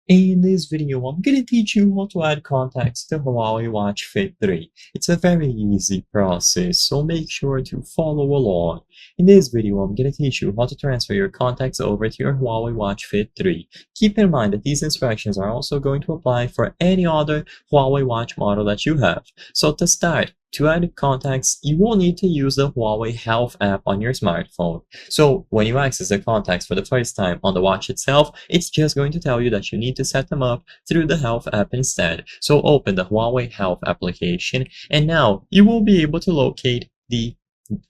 In this video, I'm gonna teach you how to add contacts to Huawei Watch Fit 3. It's a very easy process, so make sure to follow along. In this video, I'm gonna teach you how to transfer your contacts over to your Huawei Watch Fit 3. Keep in mind that these instructions are also going to apply for any other Huawei watch model that you have. So to start, to add contacts, you will need to use the Huawei Health app on your smartphone. So when you access the contacts for the first time on the watch itself, it's just going to tell you that you need to set them up through the Health app instead. So open the Huawei Health application, and now you will be able to locate the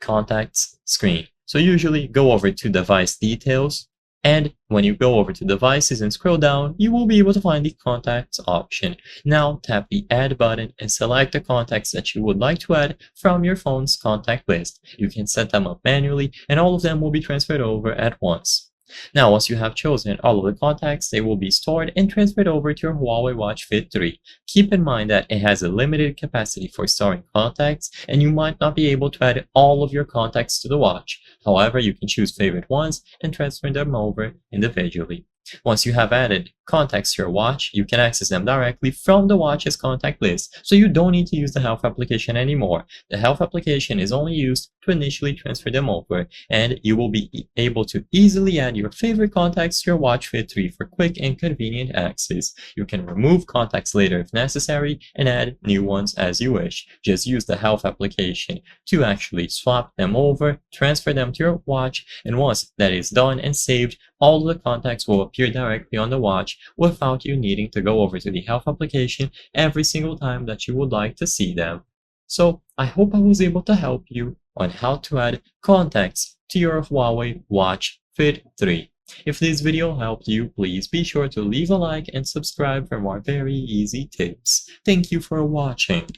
contacts screen. So usually go over to device details, and when you go over to devices and scroll down, you will be able to find the contacts option. Now tap the add button and select the contacts that you would like to add from your phone's contact list. You can set them up manually, and all of them will be transferred over at once. Now, once you have chosen all of the contacts, they will be stored and transferred over to your Huawei Watch Fit 3. Keep in mind that it has a limited capacity for storing contacts, and you might not be able to add all of your contacts to the watch. However, you can choose favorite ones and transfer them over individually. Once you have added contacts to your watch, you can access them directly from the watch's contact list, so you don't need to use the Health application anymore. The Health application is only used to initially transfer them over, and you will be able to easily add your favorite contacts to your Watch Fit 3 for quick and convenient access. You can remove contacts later if necessary and add new ones as you wish. Just use the Health application to actually swap them over, transfer them to your watch, and once that is done and saved, all of the contacts will appear directly on the watch without you needing to go over to the Health application every single time that you would like to see them. So I hope I was able to help you on how to add contacts to your Huawei Watch Fit 3. If this video helped you, please be sure to leave a like and subscribe for more very easy tips. Thank you for watching.